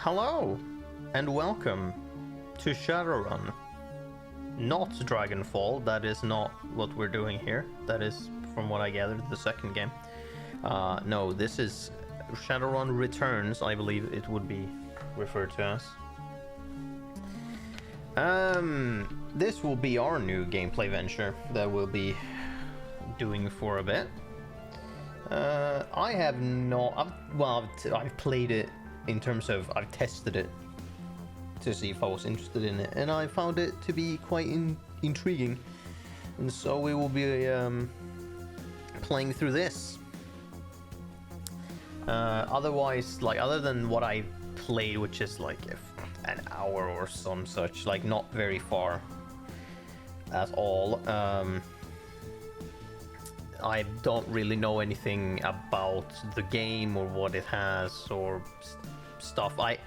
Hello, and welcome to Shadowrun. Not Dragonfall, that is not what we're doing here. That is, from what I gathered, the second game. No, this is Shadowrun Returns, I believe it would be referred to as. This will be our new gameplay venture that we'll be doing for a bit. I have not... I've played it in terms of... I've tested it to see if I was interested in it, and I found it to be quite intriguing. And so we will be playing through this. Otherwise, like, other than what I played, which is like an hour or some such, like not very far at all. I don't really know anything about the game or what it has or stuff. I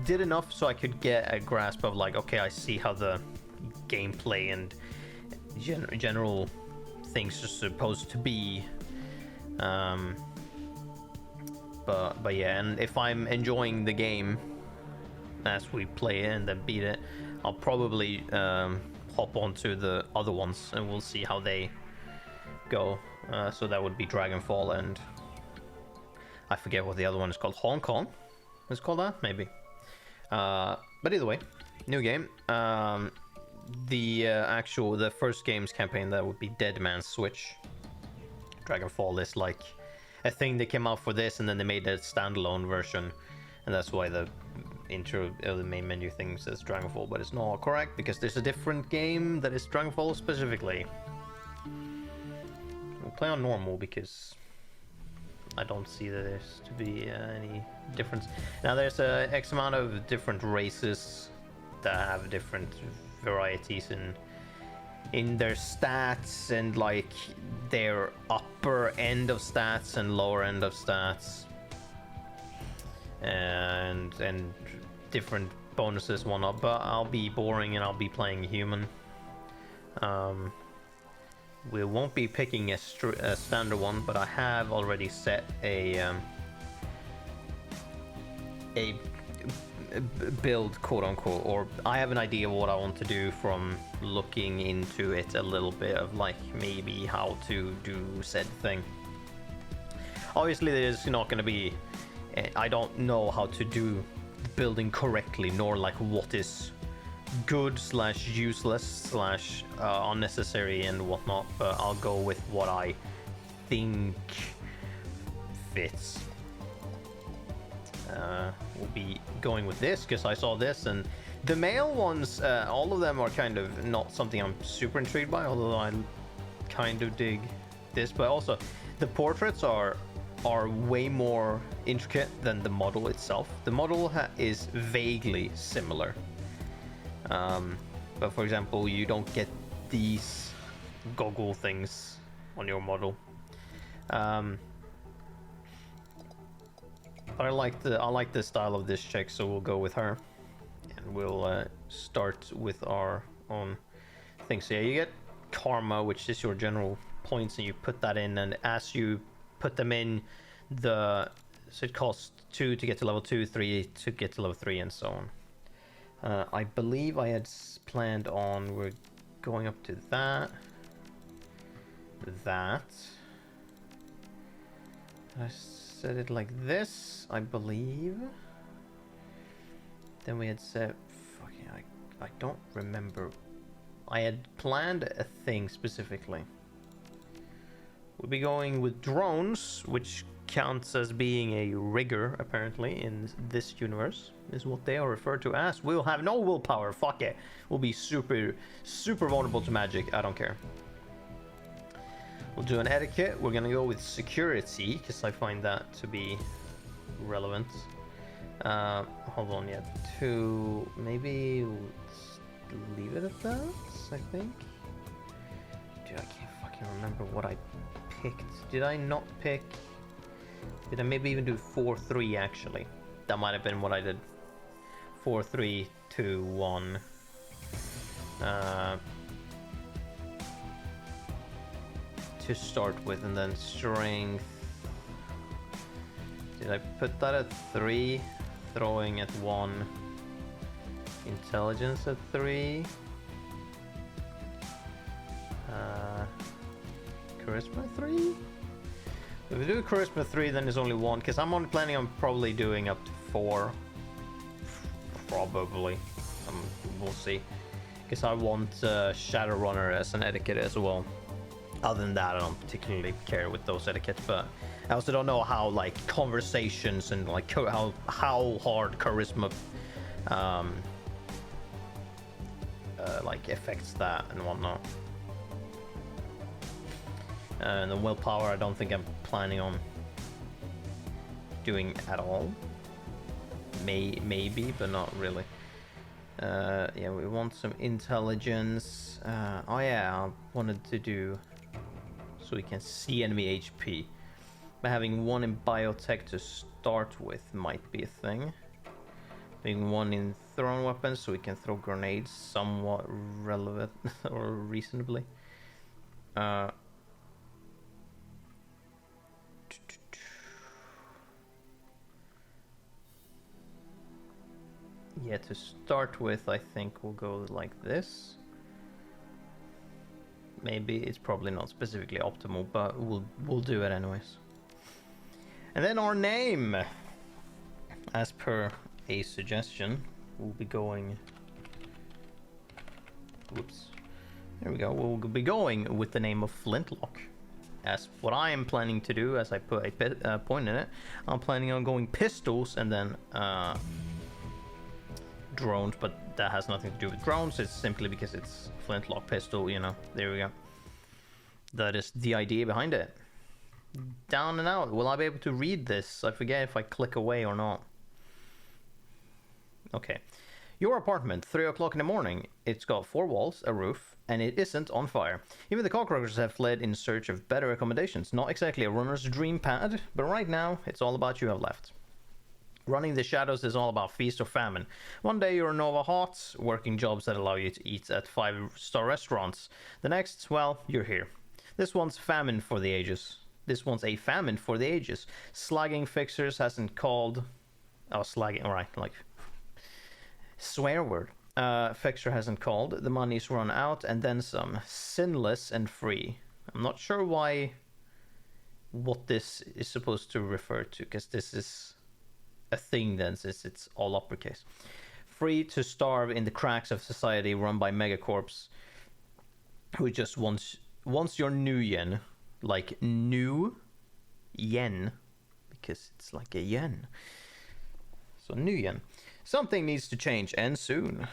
did enough so I could get a grasp of, like, okay, I see how the gameplay and general things are supposed to be. But yeah, and if I'm enjoying the game as we play it and then beat it, I'll probably hop onto the other ones and we'll see how they go. So that would be Dragonfall, and I forget what the other one is called. Hong Kong? It's called that? Maybe. But either way, new game. The first game's campaign, that would be Dead Man's Switch. Dragonfall is like a thing that came out for this, and then they made a standalone version, and that's why the intro of the main menu thing says Dragonfall, but it's not correct because there's a different game that is Dragonfall specifically. We'll play on normal because I don't see that there's to be any difference. Now there's a X amount of different races that have different varieties in their stats, and like their upper end of stats and lower end of stats, and different bonuses, whatnot. But I'll be boring and I'll be playing human. We won't be picking a standard one, but I have already set a build, quote unquote, or I have an idea of what I want to do from looking into it a little bit, of like maybe how to do said thing. Obviously there's not going to be, I don't know how to do building correctly, nor like what is good slash useless slash unnecessary and whatnot, but I'll go with what I think fits. We'll be going with this because I saw this, and the male ones, all of them are kind of not something I'm super intrigued by, although I kind of dig this. But also the portraits are way more intricate than the model itself. The model is vaguely similar. But for example, you don't get these goggle things on your model. But I like the style of this chick, so we'll go with her, and we'll start with our own thing. So yeah, you get karma, which is your general points, and you put that in, and as you put them in, so it costs 2 to get to level 2, 3 to get to level 3, and so on. I believe I had planned on we're going up to that. I set it like this, I believe. Then we had set... I don't remember. I had planned a thing specifically. We'll be going with drones, which counts as being a rigger, apparently, in this universe, is what they are referred to as. We'll have no willpower, fuck it. We'll be super vulnerable to magic, I don't care. We'll do an etiquette. We're gonna go with security, because I find that to be relevant. Hold on, yeah, maybe let's leave it at that, I think. Dude, I can't fucking remember what I picked. Did I not pick... Did I maybe even do 4-3 actually? That might have been what I did. 4-3, 2, 1. To start with, and then strength. Did I put that at 3? throwing at 1. Intelligence at 3. Charisma 3? If we do Charisma 3, then there's only 1, because I'm only planning on probably doing up to 4. Probably. We'll see. Because I want Shadowrunner as an etiquette as well. Other than that, I don't particularly care with those etiquettes, but I also don't know how like conversations and like how hard charisma like affects that and whatnot. And the willpower, I don't think I'm planning on doing at all. Maybe, but not really. Yeah, we want some intelligence. Oh yeah, I wanted to do so we can see enemy HP. But having 1 in biotech to start with might be a thing. Having 1 in thrown weapons so we can throw grenades somewhat relevant or reasonably. Yeah, to start with, I think we'll go like this. Maybe it's probably not specifically optimal, but we'll do it anyways. And then our name, as per a suggestion, we'll be going. Whoops. There we go. We'll be going with the name of Flintlock. As what I am planning to do, as I put a point in it, I'm planning on going pistols and then drones, but that has nothing to do with drones. It's simply because it's Flintlock pistol, you know. There we go. That is the idea behind it. Down and out. Will I be able to read this? I forget if I click away or not. Okay. Your apartment, 3 o'clock in the morning. It's got 4 walls, a roof, and it isn't on fire. Even the cockroaches have fled in search of better accommodations. Not exactly a runner's dream pad, but right now it's all about you have left. Running the shadows is all about feast or famine. One day you're Nova Hot, working jobs that allow you to eat at 5-star restaurants. The next, well, you're here. This one's famine for the ages. This one's a famine for the ages. Slagging fixers hasn't called... Oh, slagging, alright, like... Swear word. Fixer hasn't called. The money's run out, and then some. Sinless and free. I'm not sure what this is supposed to refer to, because this is a thing then, since it's all uppercase. Free to starve in the cracks of society run by megacorps who just wants your new yen. Like new yen, because it's like a yen. So new yen. Something needs to change, and soon.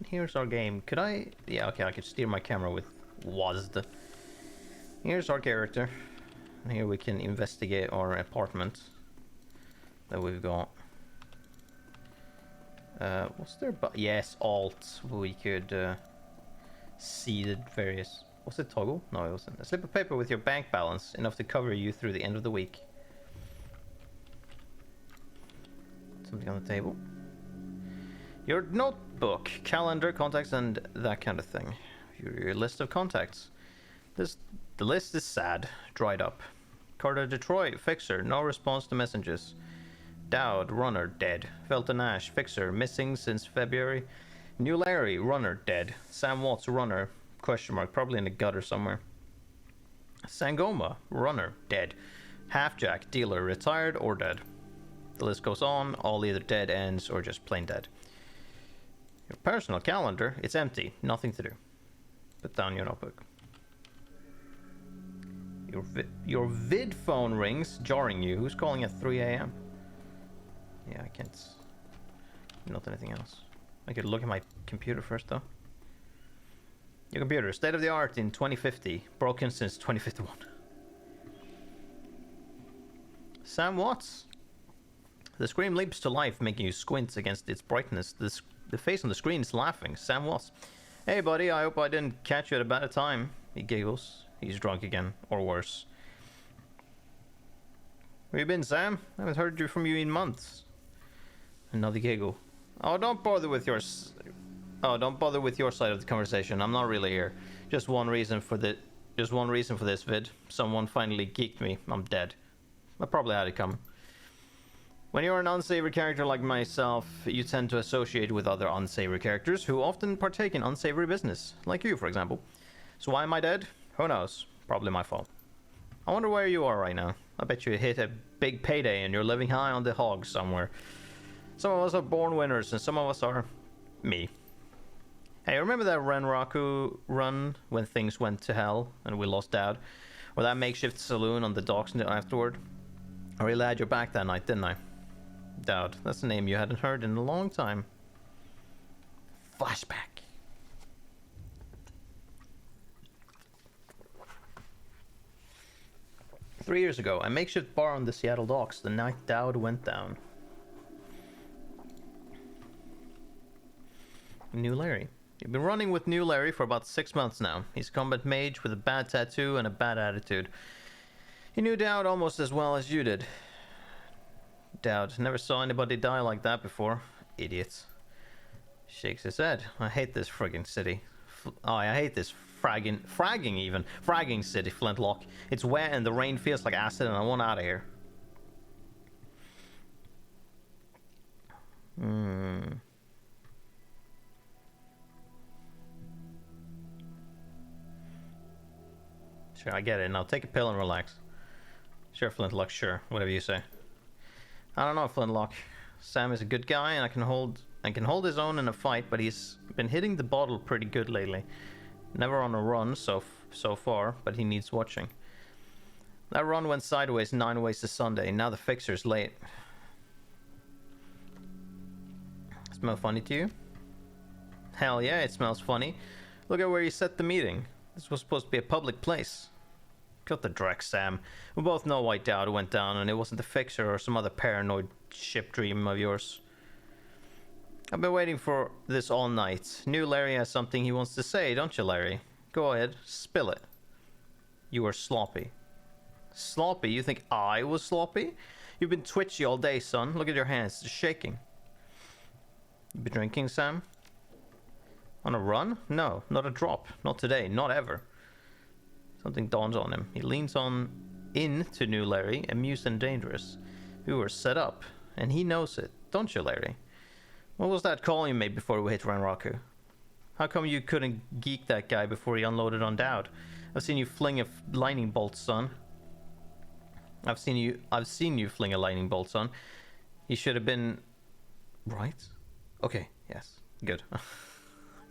Here's our game. Could I... Yeah, okay, I could steer my camera with WASD. Here's our character. And here we can investigate our apartment that we've got. What's there? Yes, Alt. We could see the various... Was it toggle? No, it wasn't. A slip of paper with your bank balance, enough to cover you through the end of the week. Something on the table. Your notebook, calendar, contacts, and that kind of thing. Your list of contacts. The list is sad, dried up. Carter Detroit, fixer, no response to messages. Dowd, runner, dead. Felton Ash, fixer, missing since February. New Larry, runner, dead. Sam Watts, runner, question mark, probably in the gutter somewhere. Sangoma, runner, dead. Halfjack, dealer, retired or dead. The list goes on, all either dead ends or just plain dead. Your personal calendar, it's empty, nothing to do. Put down your notebook. Your vid phone rings, jarring you. Who's calling at 3 a.m.? Yeah, I can't. Not anything else. I could look at my computer first, though. Your computer, state of the art in 2050, broken since 2051. Sam Watts. The screen leaps to life, making you squint against its brightness. The face on the screen is laughing. Sam Watts. Hey, buddy, I hope I didn't catch you at a bad time. He giggles. He's drunk again, or worse. Where you been, Sam? I haven't heard from you in months. Another giggle. Don't bother with your side of the conversation. I'm not really here. Just one reason for this vid. Someone finally geeked me. I'm dead. I probably had it coming. When you're an unsavory character like myself, you tend to associate with other unsavory characters who often partake in unsavory business, like you, for example. So why am I dead? Who knows? Probably my fault. I wonder where you are right now. I bet you hit a big payday and you're living high on the hog somewhere. Some of us are born winners and some of us are me. Hey, remember that Renraku run when things went to hell and we lost Dowd? Or that makeshift saloon on the docks afterward? I really had your back that night, didn't I? Dowd, that's a name you hadn't heard in a long time. Flashback. "3 years ago, a makeshift bar on the Seattle docks the night Dowd went down." New Larry. You've been running with New Larry for about 6 months now. He's a combat mage with a bad tattoo and a bad attitude. He knew Dowd almost as well as you did. Dowd, never saw anybody die like that before. Idiots. Shakes his head. I hate this friggin' city. I hate this fragging city, Flintlock. It's wet and the rain feels like acid and I want out of here. Sure, I get it. Now take a pill and relax. Sure, Flintlock, sure. Whatever you say. I don't know, Flintlock. Sam is a good guy and can hold his own in a fight, but he's been hitting the bottle pretty good lately. Never on a run so far, but he needs watching. That run went sideways 9 ways to Sunday. Now the fixer's late. Smell funny to you? Hell yeah, it smells funny. Look at where you set the meeting. This was supposed to be a public place. Cut the dreck, Sam. We both know why Dowd went down, and it wasn't the fixer or some other paranoid ship dream of yours. I've been waiting for this all night. New Larry has something he wants to say, don't you, Larry? Go ahead, spill it. You were sloppy. Sloppy? You think I was sloppy? You've been twitchy all day, son. Look at your hands, they're shaking. You been drinking, Sam? On a run? No, not a drop. Not today, not ever. Something dawns on him. He leans in to New Larry, amused and dangerous. We were set up, and he knows it, don't you, Larry? What was that call you made before we hit Renraku? How come you couldn't geek that guy before he unloaded on Dowd? I've seen you fling a lightning bolt, son. I've seen you fling a lightning bolt, son. He should have been... Right? Okay, yes, good.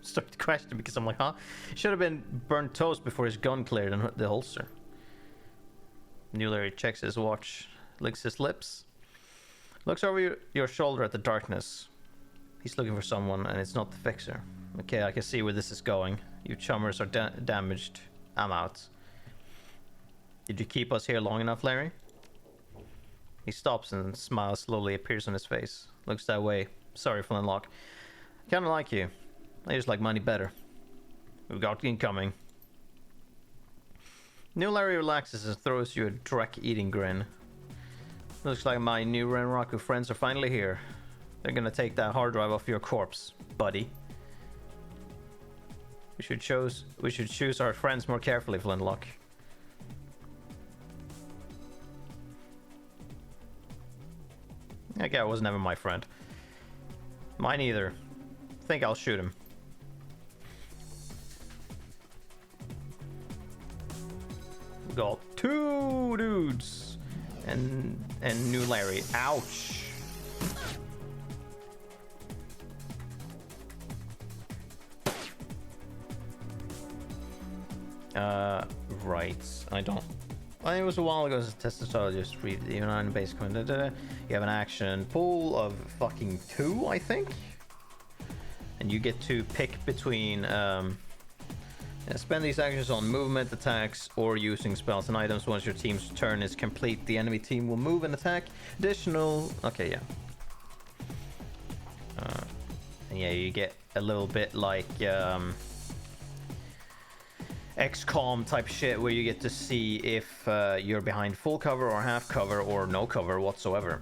Started to question because I'm like, huh? Should have been burnt toast before his gun cleared in the holster. New Larry checks his watch, licks his lips, looks over your shoulder at the darkness. He's looking for someone, and it's not the fixer. Okay, I can see where this is going. You chummers are damaged. I'm out. Did you keep us here long enough, Larry? He stops and a smile slowly appears on his face. Looks that way. Sorry, Flintlock. Kinda like you. I just like money better. We've got incoming. New Larry relaxes and throws you a dreck-eating grin. Looks like my new Renraku friends are finally here. They're gonna take that hard drive off your corpse, buddy. We should choose our friends more carefully, Flintlock. That guy was never my friend. Mine either. Think I'll shoot him. Got 2 dudes and New Larry. Ouch. Right. It was a while ago as a test, so I'll just read the United base comment. You have an action pool of fucking 2, I think. And you get to pick between spend these actions on movement, attacks, or using spells and items. Once your team's turn is complete, the enemy team will move and attack. Additional... Okay, yeah. And yeah, you get a little bit like XCOM type shit where you get to see if you're behind full cover or half cover or no cover whatsoever.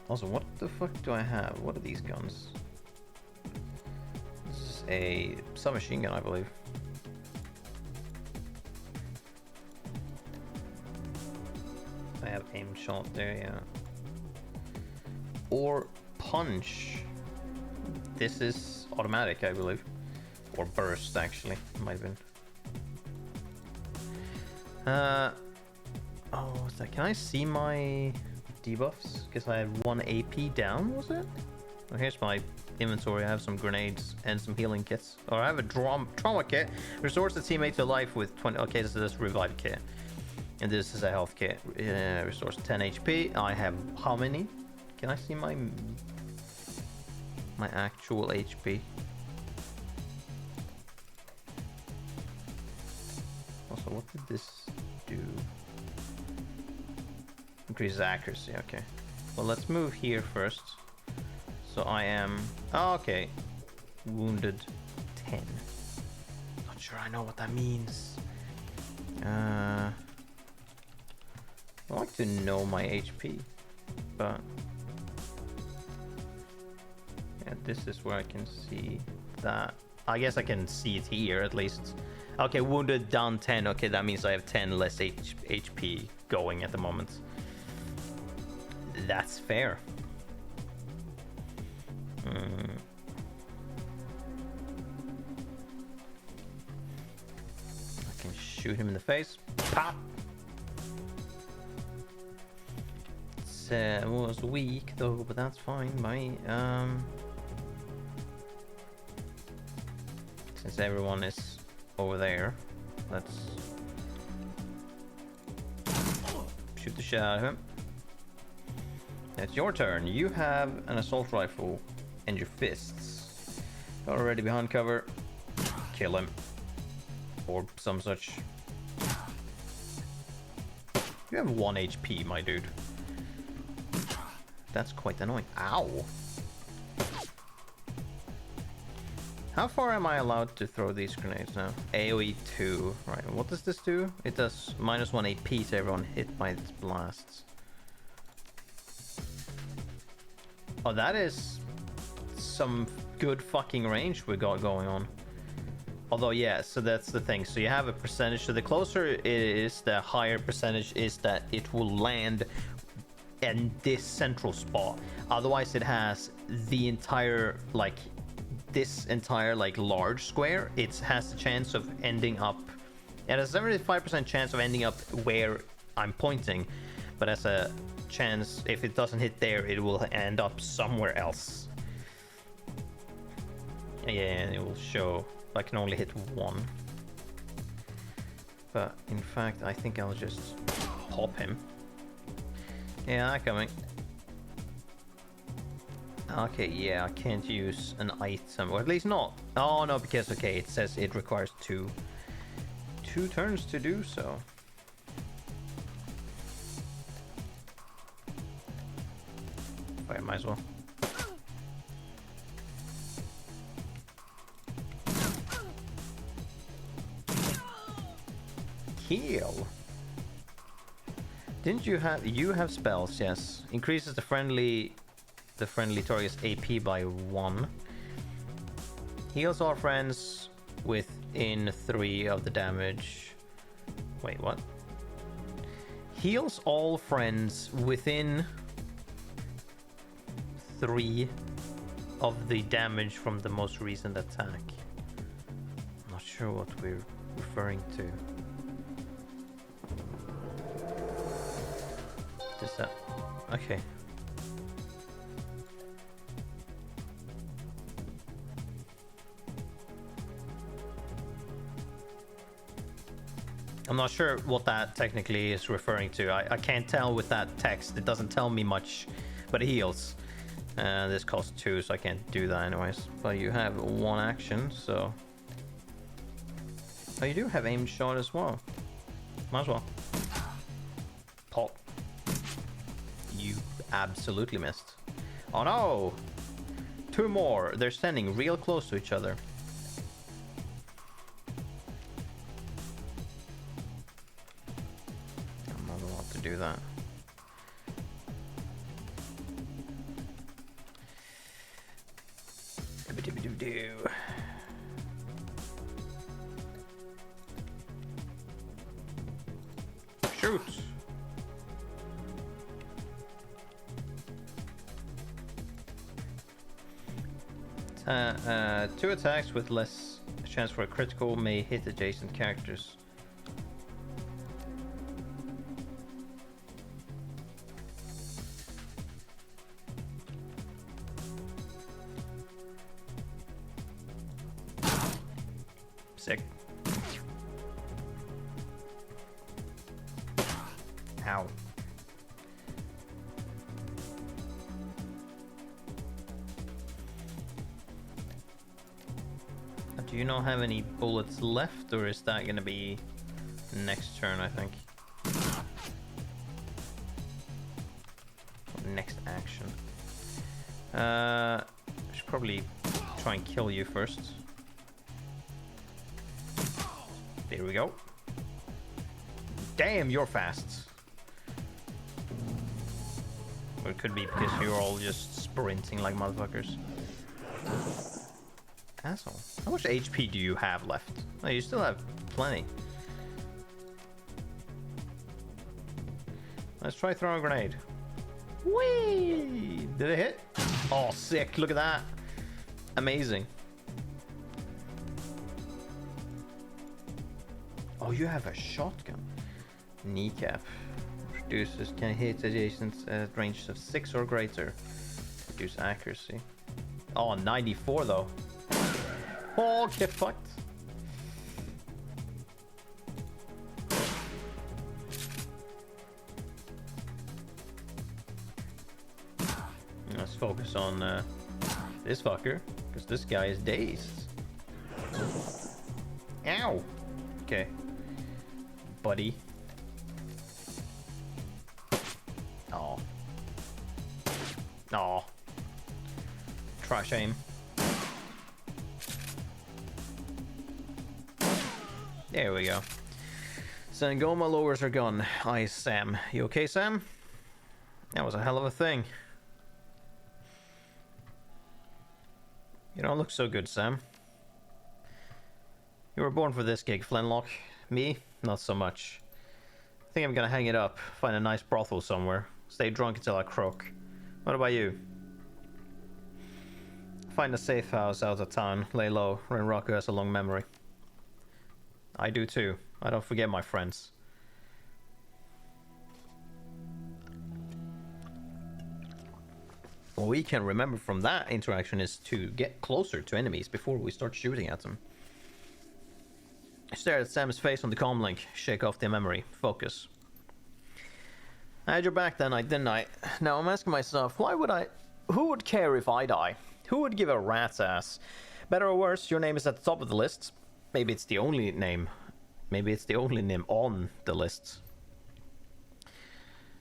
Also, what the fuck do I have? What are these guns? This is a submachine gun, I believe. I have aim shot there, yeah. Or punch. This is automatic, I believe. Or burst, actually. Might have been. Oh, what's that? Can I see my debuffs? Because I have 1 AP down, was it? Oh, here's my inventory. I have some grenades and some healing kits. Or I have a trauma kit. Restores the teammate to life with 20... Okay, this is a revive kit. And this is a health kit. Restores 10 HP. I have how many? Can I see my actual HP? Also, what did this do? Increases accuracy, okay. Well, let's move here first. So I am... Oh, okay. Wounded 10. Not sure I know what that means. I'd like to know my HP, but... Yeah, this is where I can see that. I guess I can see it here, at least. Okay, wounded down 10. Okay, that means I have 10 less HP going at the moment. That's fair. I can shoot him in the face. Pop! It was weak though, but that's fine. Since everyone is over there, let's shoot the shit out of him. It's your turn. You have an assault rifle and your fists. Already behind cover. Kill him. Or some such. You have 1 HP, my dude. That's quite annoying. Ow! How far am I allowed to throw these grenades now? AoE 2. Right, what does this do? It does -1 AP to everyone hit by its blasts. Oh, that is some good fucking range we got going on. Although, yeah, so that's the thing. So you have a percentage. So the closer it is, the higher percentage is that it will land in this central spot. Otherwise, it has the entire, like, this entire, like, large square. It has a chance of ending up... It has a 75% chance of ending up where I'm pointing. But as a chance, if it doesn't hit there, it will end up somewhere else. Yeah, and it will show I can only hit 1. But in fact, I think I'll just pop him. Yeah, I'm coming. Okay, yeah, I can't use an item, or at least not. Oh no, because okay, it says it requires two turns to do so. I might as well. Heal. Didn't you have spells? Yes. Increases the friendly target's AP by 1. Heals all friends within 3 of the damage. Wait, what? Heals all friends within 3 of the damage from the most recent attack. I'm not sure what we're referring to. Is that okay? I'm not sure what that technically is referring to. I can't tell with that text. It doesn't tell me much, but it heals. This costs 2, so I can't do that anyways. But you have 1 action, so... Oh, you do have aim shot as well. Might as well. Pop. You absolutely missed. Oh no! 2 more. They're standing real close to each other. I'm not allowed to do that. Shoot! Two attacks with less chance for a critical may hit adjacent characters. Sick. Ow. Do you not have any bullets left, or is that gonna be next turn, I think? Next action. I should probably try and kill you first. There we go. Damn, you're fast. Or it could be because you're all just sprinting like motherfuckers. Asshole. How much HP do you have left? Oh, you still have plenty. Let's try throwing a grenade. Whee! Did it hit? Oh, sick. Look at that. Amazing. Oh, you have a shotgun. Kneecap. Reduces can hit adjacent at range of 6 or greater. Reduce accuracy. Oh, 94 though. Oh, get fucked. Let's focus on this fucker, because this guy is dazed. Ow! Okay. Buddy. Oh. Oh. Trash aim. There we go. Sangoma lowers her gun. Eyes Sam. You okay, Sam? That was a hell of a thing. You don't look so good, Sam. You were born for this gig, Flintlock. Me? Not so much. I think I'm gonna hang it up, find a nice brothel somewhere, stay drunk until I croak. What about you? Find a safe house out of town, lay low, Ren Rocco has a long memory. I do too. I don't forget my friends. What we can remember from that interaction is to get closer to enemies before we start shooting at them. Stare at Sam's face on the comm link. Shake off the memory. Focus. I had your back that night, didn't I? Now I'm asking myself, why would I... Who would care if I die? Who would give a rat's ass? Better or worse, your name is at the top of the list. Maybe it's the only name. Maybe it's the only name on the list.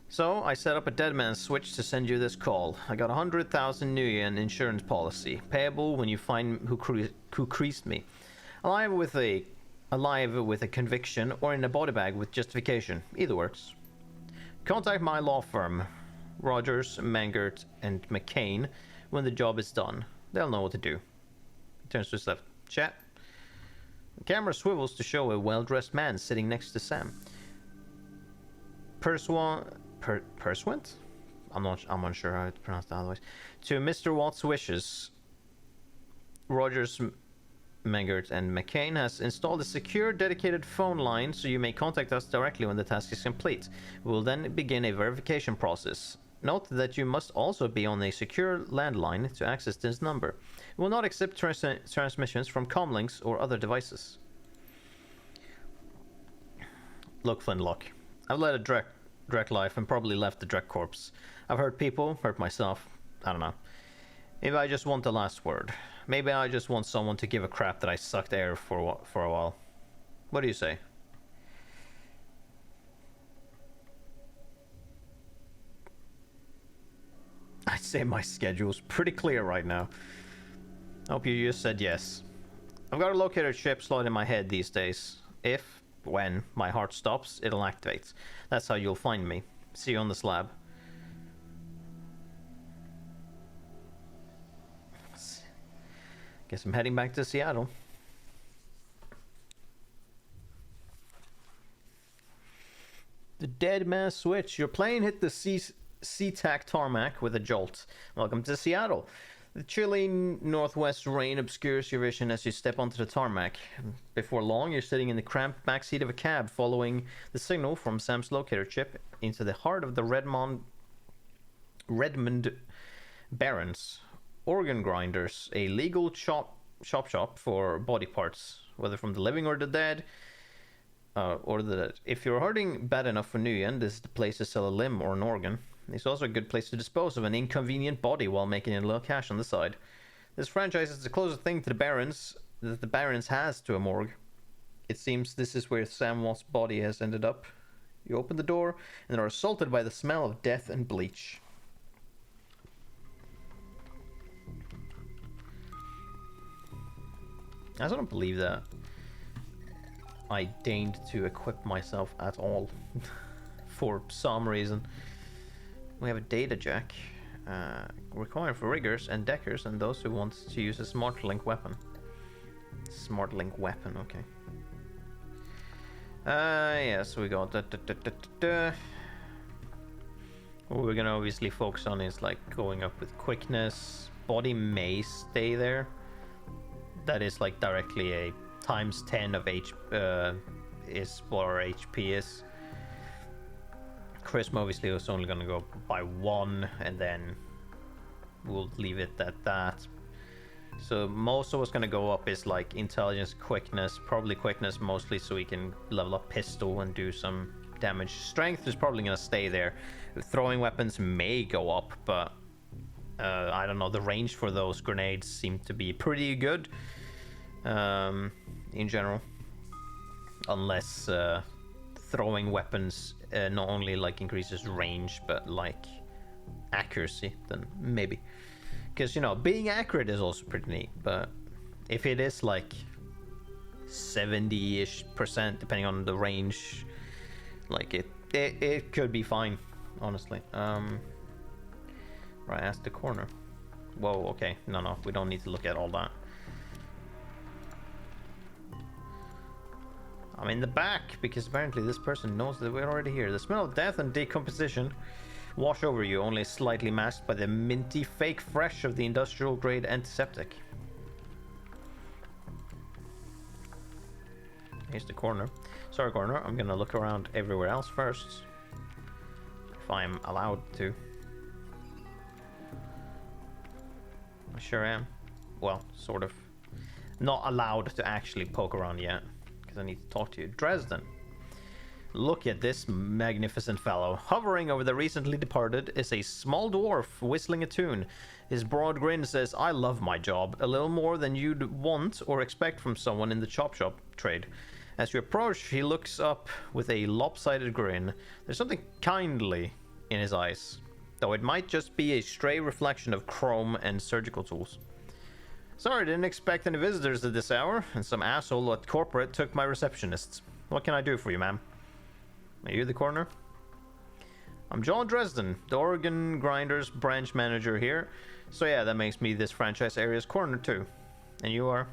So, I set up a dead man's switch to send you this call. I got 100,000 Nuyen insurance policy. Payable when you find who creased me. Alive with a conviction, or in a body bag with justification. Either works. Contact my law firm, Rogers, Mangert, and McCain, when the job is done. They'll know what to do. Turns to his left. Chat. The camera swivels to show a well-dressed man sitting next to Sam. Pursuant? I'm unsure how to pronounce that otherwise. To Mr. Watt's wishes, Rogers, Mangert, and McCain has installed a secure, dedicated phone line so you may contact us directly when the task is complete. We will then begin a verification process. Note that you must also be on a secure landline to access this number. We will not accept transmissions from comlinks or other devices. Look, Flintlock, I've led a direct life and probably left the direct corpse. I've hurt people, hurt myself. I don't know. Maybe I just want the last word. Maybe I just want someone to give a crap that I sucked air for a while. What do you say? I'd say my schedule's pretty clear right now. Hope you just said yes. I've got a locator chip slot in my head these days. When my heart stops, it'll activate. That's how you'll find me. See you on the slab. Guess I'm heading back to Seattle. The dead man switch. Your plane hit the SeaTac tarmac with a jolt. Welcome to Seattle. The chilly northwest rain obscures your vision as you step onto the tarmac. Before long, you're sitting in the cramped backseat of a cab, following the signal from Sam's locator chip into the heart of the Redmond Barrens. Organ grinders, a legal shop for body parts, whether from the living or the dead. If you're hurting bad enough for Nguyen, this is the place to sell a limb or an organ. It's also a good place to dispose of an inconvenient body while making a little cash on the side. This franchise is the closest thing to the Barrens that the Barrens has to a morgue. It seems this is where Sam Watt's body has ended up. You open the door and are assaulted by the smell of death and bleach. I don't believe that I deigned to equip myself at all for some reason. We have a data jack, required for riggers and deckers and those who want to use a smart link weapon. Smart link weapon, okay. Yes, we got that. What we're gonna obviously focus on is like going up with quickness. Body may stay there. That is like directly a times 10 of is what our HP is. Charisma obviously was only gonna go by 1, and then we'll leave it at that. So most of what's gonna go up is like intelligence, quickness, probably quickness mostly, so we can level up pistol and do some damage. Strength is probably gonna stay there. Throwing weapons may go up, but I don't know. The range for those grenades seem to be pretty good in general, unless throwing weapons not only like increases range but like accuracy, then maybe, because you know, being accurate is also pretty neat. But if it is like 70-ish% depending on the range, like it could be fine, honestly. Right, that's the corner. Whoa, okay, no, we don't need to look at all that. I'm in the back because apparently this person knows that we're already here. The smell of death and decomposition wash over you, only slightly masked by the minty fake fresh of the industrial grade antiseptic. Here's the corner. Sorry, corner. I'm gonna look around everywhere else first, if I'm allowed to. I sure am. Well, sort of. Not allowed to actually poke around yet, because I need to talk to you. Dresden. Look at this magnificent fellow. Hovering over the recently departed is a small dwarf whistling a tune. His broad grin says, "I love my job," a little more than you'd want or expect from someone in the chop shop trade. As you approach, he looks up with a lopsided grin. There's something kindly in his eyes, though it might just be a stray reflection of chrome and surgical tools. "Sorry, didn't expect any visitors at this hour, and some asshole at corporate took my receptionist. What can I do for you, ma'am?" Are you the coroner? "I'm John Dresden, the Oregon Grinders branch manager here. So yeah, that makes me this franchise area's coroner too. And you are?"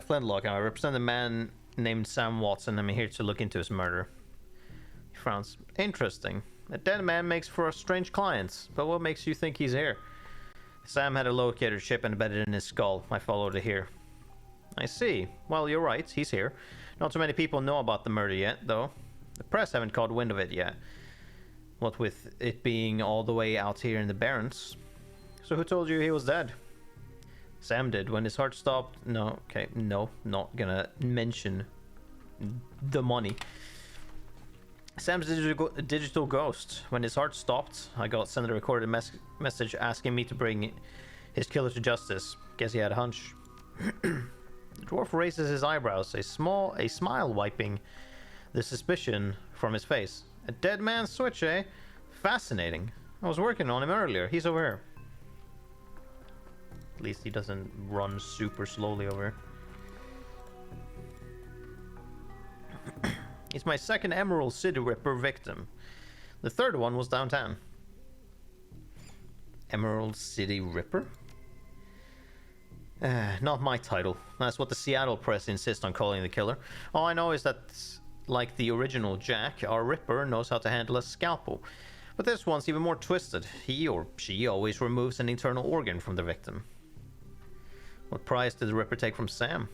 Flintlock. I represent a man named Sam Watson. I'm here to look into his murder. He frowns. "Interesting. A dead man makes for a strange client, but what makes you think he's here?" "Sam had a locator chip embedded in his skull. I followed it here." "I see. Well, you're right. He's here. Not too many people know about the murder yet, though. The press haven't caught wind of it yet. What with it being all the way out here in the Barrens. So who told you he was dead?" "Sam did. When his heart stopped..." No, okay, no, not gonna mention the money. "Sam's digital ghost. When his heart stopped, I got sent a recorded message asking me to bring his killer to justice. Guess he had a hunch." The dwarf raises his eyebrows, a smile wiping the suspicion from his face. "A dead man's switch, eh? Fascinating. I was working on him earlier. He's over here." At least he doesn't run super slowly over here. "He's my second Emerald City Ripper victim. The third one was downtown." Emerald City Ripper? Not my title. That's what the Seattle press insists on calling the killer. All I know is that, like the original Jack, our Ripper knows how to handle a scalpel. But this one's even more twisted. He or she always removes an internal organ from the victim. What prize did the Ripper take from Sam?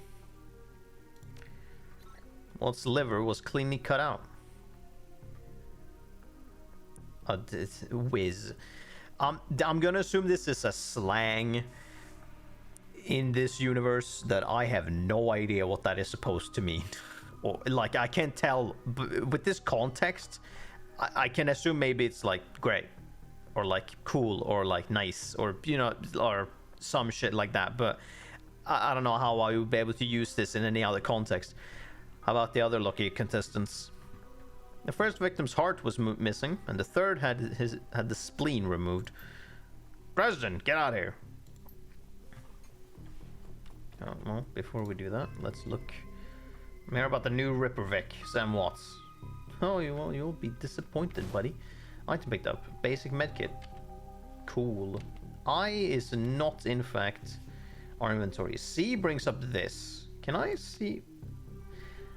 Walt's liver was cleanly cut out. Whiz. I'm gonna assume this is a slang in this universe that I have no idea what that is supposed to mean. Or like I can't tell with this context. I can assume maybe it's like great or like cool or like nice or or some shit like that, but I don't know how I would be able to use this in any other context. How about the other lucky contestants? The first victim's heart was missing, and the third had the spleen removed. President, get out of here. Oh, well, before we do that, let's look. Hear about the new Ripper Vic, Sam Watts. Oh, you'll be disappointed, buddy. Item picked up. Basic medkit. Cool. I is not, in fact, our inventory. C brings up this. Can I see?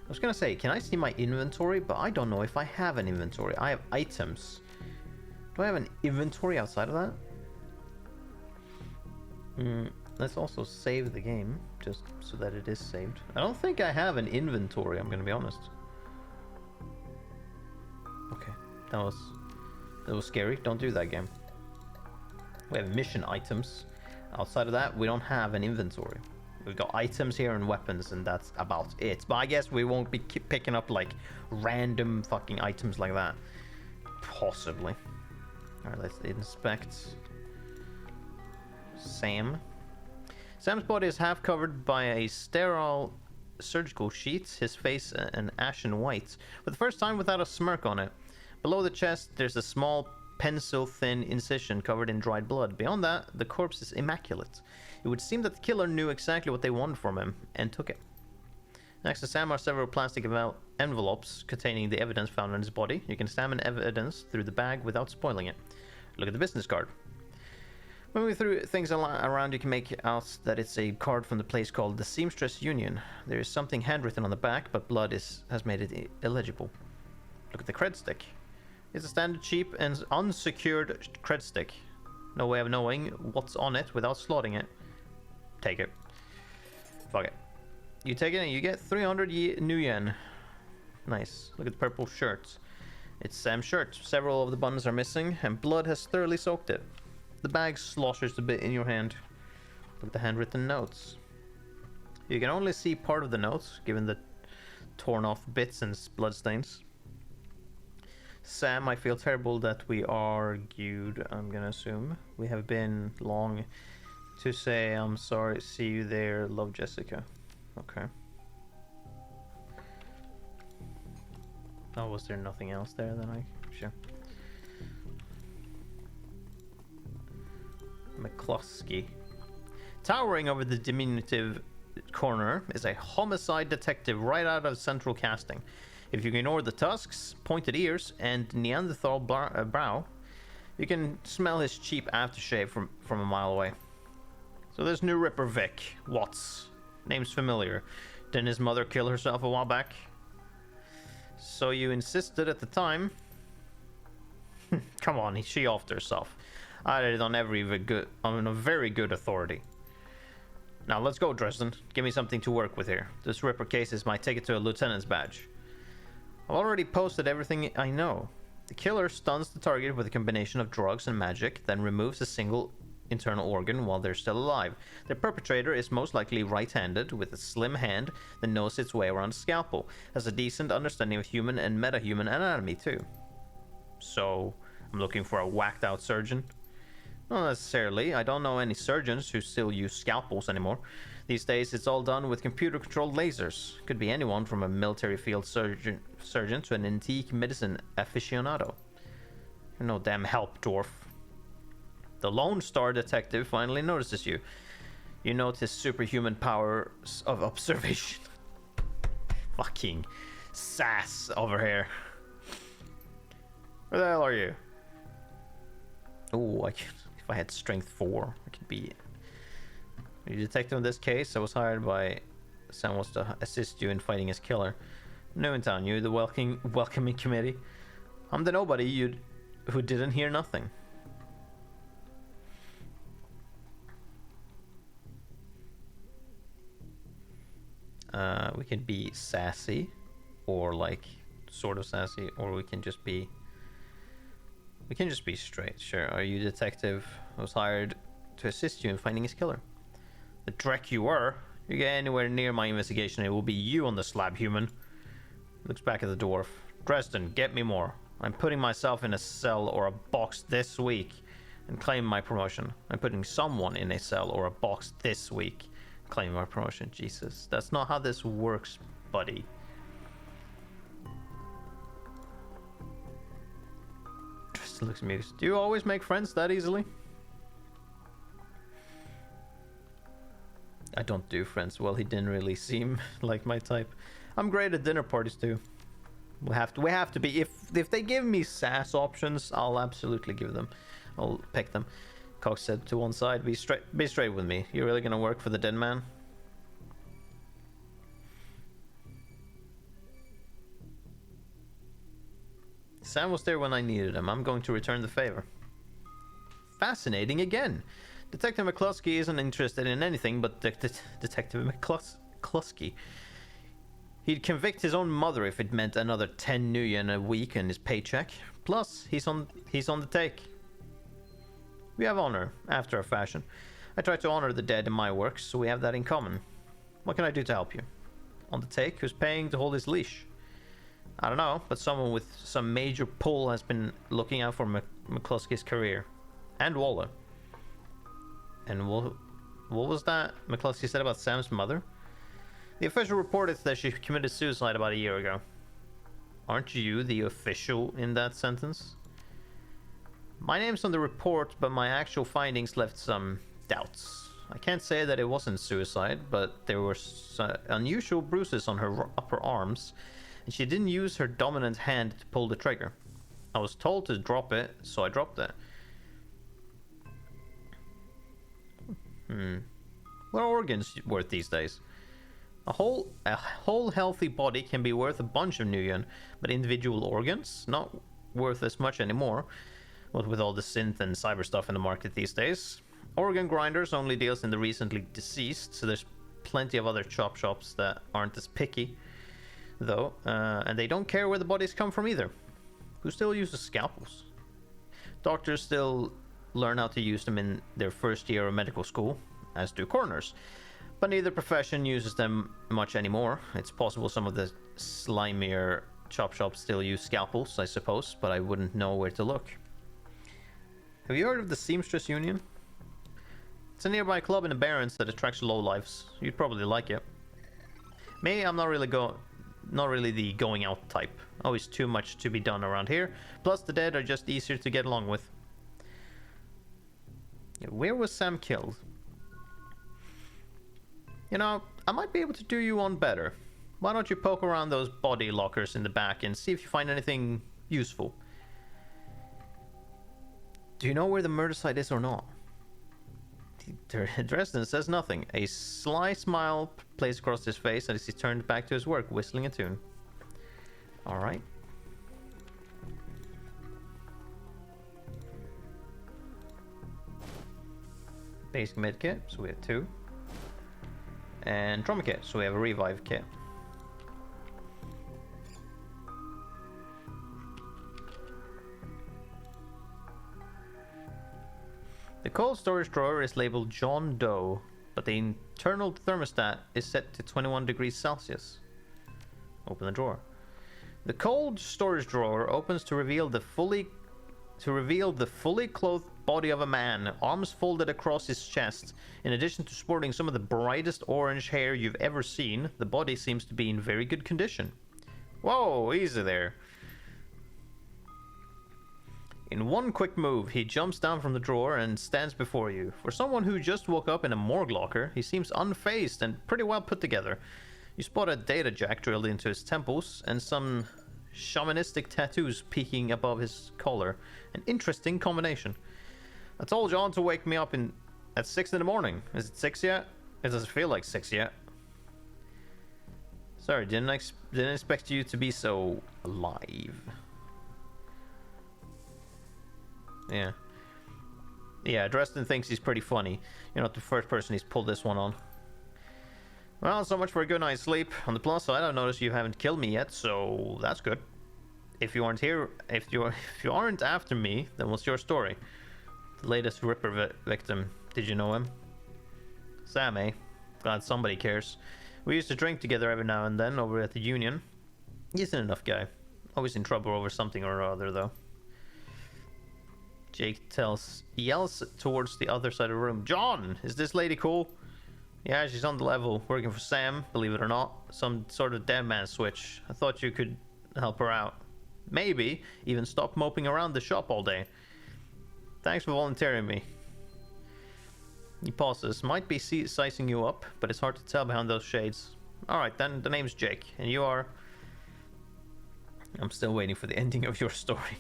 I was gonna say, can I see my inventory? But I don't know if I have an inventory. I have items. Do I have an inventory outside of that? Let's also save the game, just so that it is saved. I don't think I have an inventory, I'm gonna be honest. Okay, that was scary. Don't do that, game. We have mission items. Outside of that, we don't have an inventory. We've got items here and weapons, and that's about it. But I guess we won't be picking up like random fucking items like that. Possibly. Alright, let's inspect Sam. Sam's body is half covered by a sterile surgical sheet, his face an ashen white, for the first time without a smirk on it. Below the chest, there's a small pencil-thin incision covered in dried blood. Beyond that, the corpse is immaculate. It would seem that the killer knew exactly what they wanted from him, and took it. Next to Sam are several plastic envelopes containing the evidence found on his body. You can examine evidence through the bag without spoiling it. Look at the business card. Moving through things around, you can make out that it's a card from the place called the Seamstress Union. There is something handwritten on the back, but blood has made it illegible. Look at the cred stick. It's a standard cheap and unsecured cred stick. No way of knowing what's on it without slotting it. Take it. Fuck it. You take it and you get 300 new yen. Nice. Look at the purple shirt. It's Sam's shirt. Several of the buttons are missing, and blood has thoroughly soaked it. The bag sloshes a bit in your hand. Look at the handwritten notes. You can only see part of the notes, given the torn off bits and bloodstains. Sam, I feel terrible that we argued, I'm gonna assume. We have been long to say I'm sorry, see you there, love Jessica. Okay. Oh, was there nothing else there then sure. McCluskey. Towering over the diminutive corner is a homicide detective right out of central casting. If you can ignore the tusks, pointed ears, and Neanderthal brow, you can smell his cheap aftershave from a mile away. So there's new Ripper Vic. Watts. Name's familiar. Didn't his mother kill herself a while back? So you insisted at the time. Come on, she offed herself. I did it on a very good authority. Now let's go, Dresden. Give me something to work with here. This Ripper case is my ticket to a lieutenant's badge. I've already posted everything I know. The killer stuns the target with a combination of drugs and magic, then removes a single internal organ while they're still alive. The perpetrator is most likely right-handed, with a slim hand that knows its way around a scalpel, has a decent understanding of human and meta-human anatomy too. So, I'm looking for a whacked-out surgeon? Not necessarily. I don't know any surgeons who still use scalpels anymore. These days, it's all done with computer-controlled lasers. Could be anyone from a military field surgeon to an antique medicine aficionado. You're no damn help, dwarf. The Lone Star detective finally notices you. You note his superhuman powers of observation. Fucking sass over here. Where the hell are you? Oh, if I had strength 4, I could be Are you detective in this case? I was hired by Sam was to assist you in fighting his killer. No, in town, you're the welcoming committee. I'm the nobody who didn't hear nothing. We can be sassy, or like sort of sassy, or we can just be straight. Sure. Are you detective? I was hired to assist you in finding his killer. The dreck you were. You get anywhere near my investigation, it will be you on the slab, human. Looks back at the dwarf. Dresden, get me more. I'm putting myself in a cell or a box this week and claim my promotion. I'm putting someone in a cell or a box this week and claim my promotion. Jesus, that's not how this works, buddy. Dresden looks amused. Do you always make friends that easily? I don't do friends well. He didn't really seem like my type. I'm great at dinner parties too. We have to be. If they give me sass options, I'll absolutely give them. I'll pick them. Cox said to one side, Be straight with me. You're really gonna work for the dead man? Sam was there when I needed him. I'm going to return the favor. Fascinating again. Detective McCluskey isn't interested in anything but Detective McCluskey. He'd convict his own mother if it meant another 10 nuyen a week in his paycheck. Plus, he's on the take. We have honor, after a fashion. I try to honor the dead in my works, so we have that in common. What can I do to help you? On the take, who's paying to hold his leash? I don't know, but someone with some major pull has been looking out for McCluskey's career. And Waller. And what was that McCluskey said about Sam's mother? The official report is that she committed suicide about a year ago. Aren't you the official in that sentence? My name's on the report, but my actual findings left some doubts. I can't say that it wasn't suicide, but there were unusual bruises on her upper arms, and she didn't use her dominant hand to pull the trigger. I was told to drop it, so I dropped it. What are organs worth these days? A whole healthy body can be worth a bunch of nuyen, but individual organs not worth as much anymore. What with all the synth and cyber stuff in the market these days. Organ Grinders only deals in the recently deceased, so there's plenty of other chop shops that aren't as picky, though, and they don't care where the bodies come from either. Who still uses scalpels? Doctors still learn how to use them in their first year of medical school, as do coroners. But neither profession uses them much anymore. It's possible some of the slimier chop shops still use scalpels, I suppose, but I wouldn't know where to look. Have you heard of the Seamstress Union? It's a nearby club in the Barrens that attracts lowlifes. You'd probably like it. Me, I'm not really the going out type. Always too much to be done around here. Plus the dead are just easier to get along with. Where was Sam killed? You know, I might be able to do you one better. Why don't you poke around those body lockers in the back and see if you find anything useful? Do you know where the murder site is or not? Dresden says nothing. A sly smile plays across his face as he turned back to his work, whistling a tune. Alright. Basic med kit, so we have 2. And trauma kit, so we have a revive kit. The cold storage drawer is labeled John Doe, but the internal thermostat is set to 21 degrees Celsius. Open the drawer. The cold storage drawer opens to reveal the fully clothed body of a man, arms folded across his chest. In addition to sporting some of the brightest orange hair you've ever seen, the body seems to be in very good condition. Whoa, easy there. In one quick move, he jumps down from the drawer and stands before you. For someone who just woke up in a morgue locker, he seems unfazed and pretty well put together. You spot a data jack drilled into his temples and some shamanistic tattoos peeking above his collar. An interesting combination. I told John to wake me up At 6 in the morning. Is it 6 yet? It doesn't feel like 6 yet. Sorry, didn't expect you to be so alive. Yeah. Yeah, Dresden thinks he's pretty funny. You're not the first person he's pulled this one on. Well, so much for a good night's sleep. On the plus side, I notice you haven't killed me yet, so that's good. If you aren't here, if you aren't after me, then what's your story? The latest Ripper victim. Did you know him? Sam, eh? Glad somebody cares. We used to drink together every now and then over at the Union. He's an enough guy. Always in trouble over something or other, though. Jake yells towards the other side of the room. John, is this lady cool? Yeah, she's on the level, working for Sam, believe it or not. Some sort of dead man switch. I thought you could help her out. Maybe even stop moping around the shop all day. Thanks for volunteering me. He pauses. Might be sizing you up, but it's hard to tell behind those shades. Alright then, the name's Jake, and you are... I'm still waiting for the ending of your story.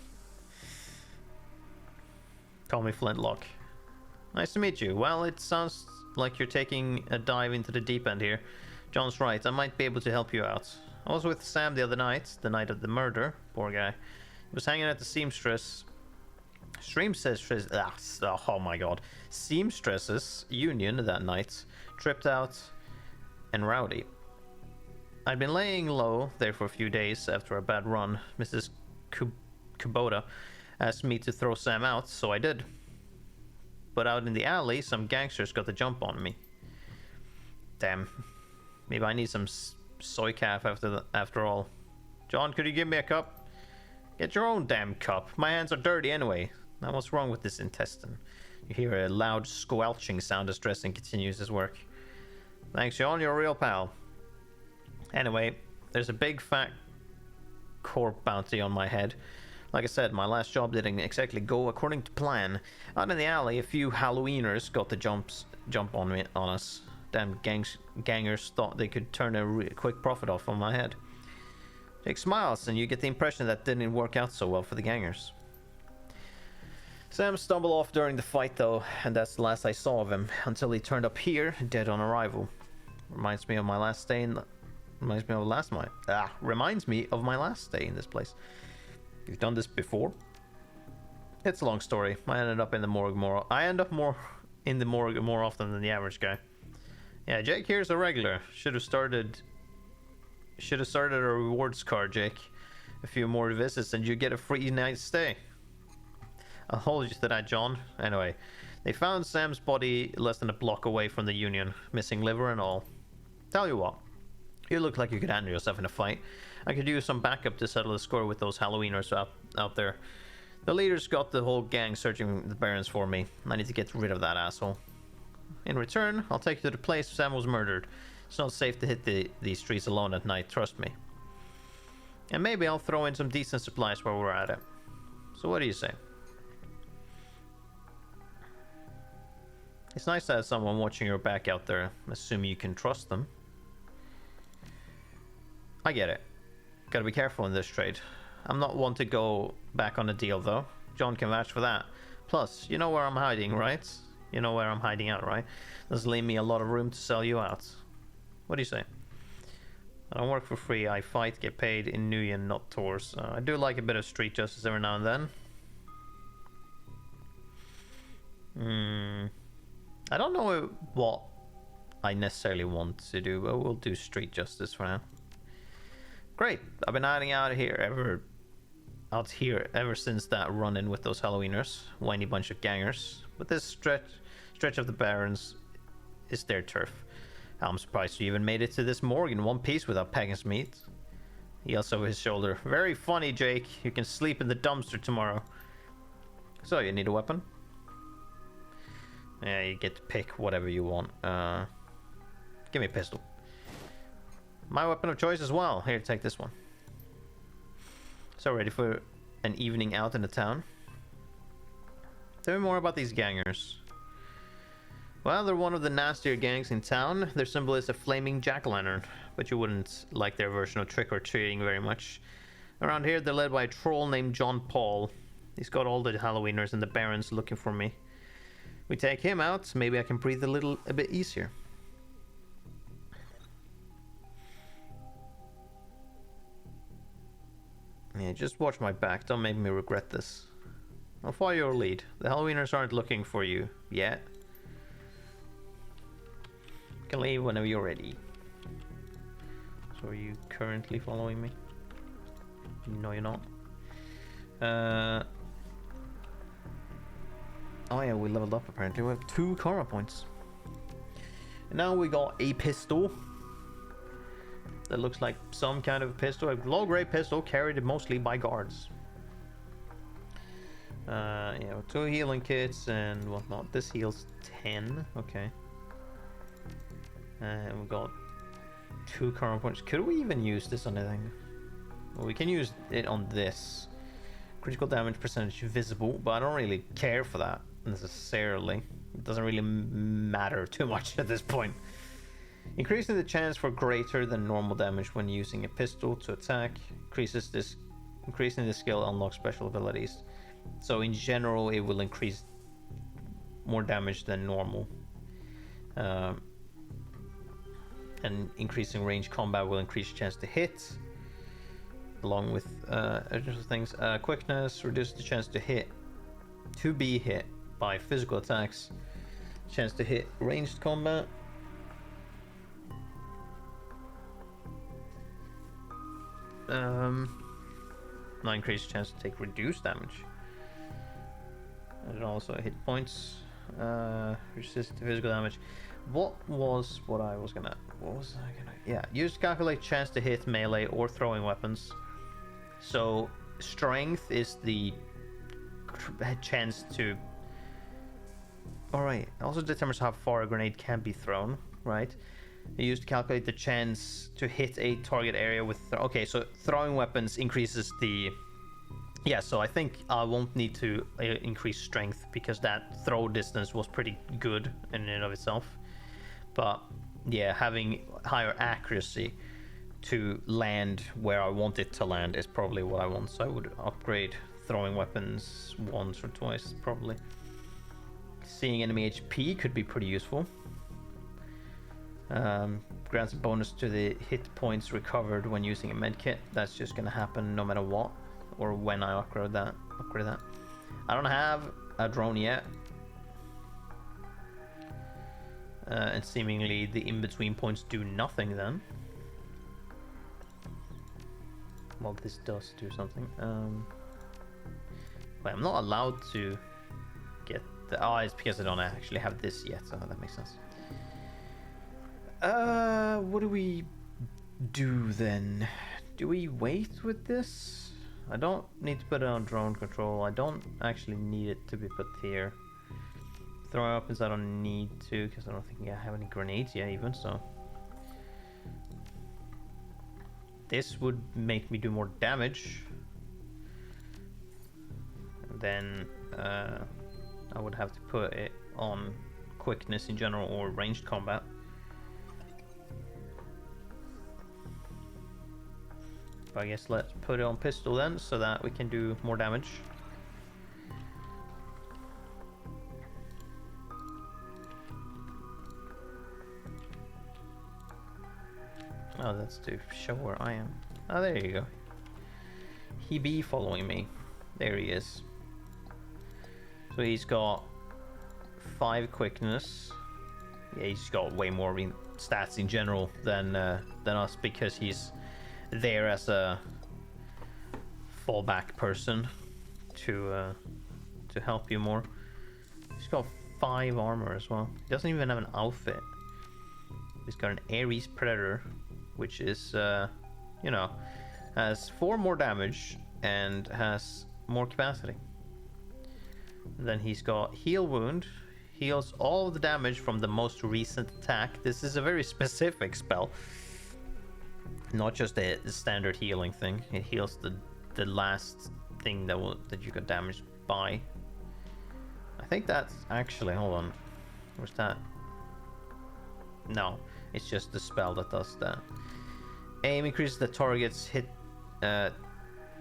Call me Flintlock. Nice to meet you. Well, it sounds like you're taking a dive into the deep end here. John's right, I might be able to help you out. I was with Sam the other night, the night of the murder. Poor guy. He was hanging at the seamstress's oh my god. Seamstresses Union that night. Tripped out and rowdy. I'd been laying low there for a few days after a bad run. Mrs. Kubota asked me to throw Sam out, so I did. But out in the alley, some gangsters got the jump on me. Damn. Maybe I need some soy calf after all. John, could you give me a cup? Get your own damn cup. My hands are dirty anyway. Now what's wrong with this intestine? You hear a loud squelching sound as Dresden continues his work. Thanks, John. You're a real pal. Anyway, there's a big fat corp bounty on my head. Like I said, my last job didn't exactly go according to plan. Out in the alley, a few Halloweeners got the jump on us. Damn gangers thought they could turn a quick profit off on my head. Jake smiles, and you get the impression that didn't work out so well for the gangers. Sam stumbled off during the fight though, and that's the last I saw of him, until he turned up here, dead on arrival. Reminds me of my last stay in this place. You've done this before? It's a long story. I end up in the morgue more often than the average guy. Yeah, Jake here's a regular. Should have started a rewards card, Jake. A few more visits and you get a free night stay. I'll hold you to that, John. Anyway, they found Sam's body less than a block away from the Union, missing liver and all. Tell you what, you look like you could handle yourself in a fight. I could use some backup to settle the score with those Halloweeners out there. The leaders got the whole gang searching the barrens for me. I need to get rid of that asshole. In return, I'll take you to the place Sam was murdered. It's not safe to hit these streets alone at night, trust me. And maybe I'll throw in some decent supplies while we're at it. So what do you say? It's nice to have someone watching your back out there, assuming you can trust them. I get it. Gotta be careful in this trade. I'm not one to go back on a deal though. John can vouch for that. Plus, you know where I'm hiding, right? You know where I'm hiding out, right? Doesn't leave me a lot of room to sell you out. What do you say? I don't work for free. I fight, get paid in Nguyen, not tours. I do like a bit of street justice every now and then. I don't know what I necessarily want to do, but we'll do street justice for now. Great. I've been hiding out here ever since that run-in with those Halloweeners, whiny bunch of gangers. But this stretch of the barrens is their turf. I'm surprised you even made it to this morgue in one piece without packing some meat. He yells over his shoulder. Very funny, Jake. You can sleep in the dumpster tomorrow. So, you need a weapon? Yeah, you get to pick whatever you want. Give me a pistol. My weapon of choice as well. Here, take this one. So, ready for an evening out in the town? Tell me more about these gangers. Well, they're one of the nastier gangs in town. Their symbol is a flaming jack-o'-lantern, but you wouldn't like their version of trick-or-treating very much. Around here, they're led by a troll named John Paul. He's got all the Halloweeners and the barons looking for me. We take him out, maybe I can breathe a bit easier. Yeah, just watch my back, don't make me regret this. I'll follow your lead. The Halloweeners aren't looking for you yet. You can leave whenever you're ready. So are you currently following me? No, you're not. Oh yeah, we leveled up apparently. We have 2 karma points. And now we got a pistol. That looks like some kind of pistol. A low-grade pistol carried mostly by guards. Yeah, 2 healing kits and whatnot. This heals 10. Okay. And we got 2 karma points. Could we even use this on anything? Well, we can use it on this. Critical damage percentage visible, but I don't really care for that necessarily. It doesn't really matter too much at this point. Increasing the chance for greater than normal damage when using a pistol to attack. Increasing the skill unlocks special abilities. So in general, it will increase more damage than normal. And increasing range combat will increase chance to hit. Along with additional things. Quickness reduces the chance to be hit by physical attacks. Chance to hit ranged combat. Not increased chance to take reduced damage. And also hit points. Resist physical damage. What was I gonna? Yeah, use to calculate chance to hit melee or throwing weapons. So strength is the chance to. Alright, also determines how far a grenade can be thrown, right? Used to calculate the chance to hit a target area with. Okay, so throwing weapons increases the. Yeah, so I think I won't need to increase strength because that throw distance was pretty good in and of itself. But yeah, having higher accuracy to land where I want it to land is probably what I want. So I would upgrade throwing weapons once or twice, probably. Seeing enemy HP could be pretty useful. Grants a bonus to the hit points recovered when using a medkit. That's just gonna happen no matter what, or when I upgrade that. I don't have a drone yet. And seemingly the in-between points do nothing then. Well, this does do something. Wait, I'm not allowed to get the... Oh, it's because I don't actually have this yet, so that makes sense. What do we do then? Do we wait with this? I don't need to put it on drone control. I don't actually need it to be put here. Throwing weapons I don't need to, because I don't think I have any grenades yet even, so. This would make me do more damage. And then I would have to put it on quickness in general or ranged combat. But I guess let's put it on pistol then, so that we can do more damage. Oh, that's to show where I am. Oh, there you go. He be following me. There he is. So he's got 5 quickness. Yeah, he's got way more stats in general than us, because he's there as a fallback person to help you more. He's got 5 armor as well. He doesn't even have an outfit. He's got an Ares Predator, which is, you know, has 4 more damage and has more capacity. And then he's got Heal Wound, heals all of the damage from the most recent attack. This is a very specific spell, not just a standard healing thing. It heals the last thing that you got damaged by. I think that's actually, hold on, where's that? No, it's just the spell that does that. Aim increases the target's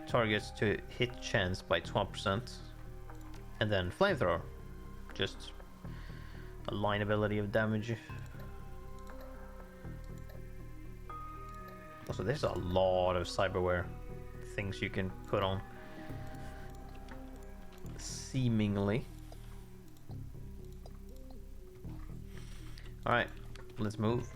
targets to hit chance by 12%. And then flamethrower just alignability of damage. Also, there's a lot of cyberware things you can put on. Seemingly. Alright, let's move.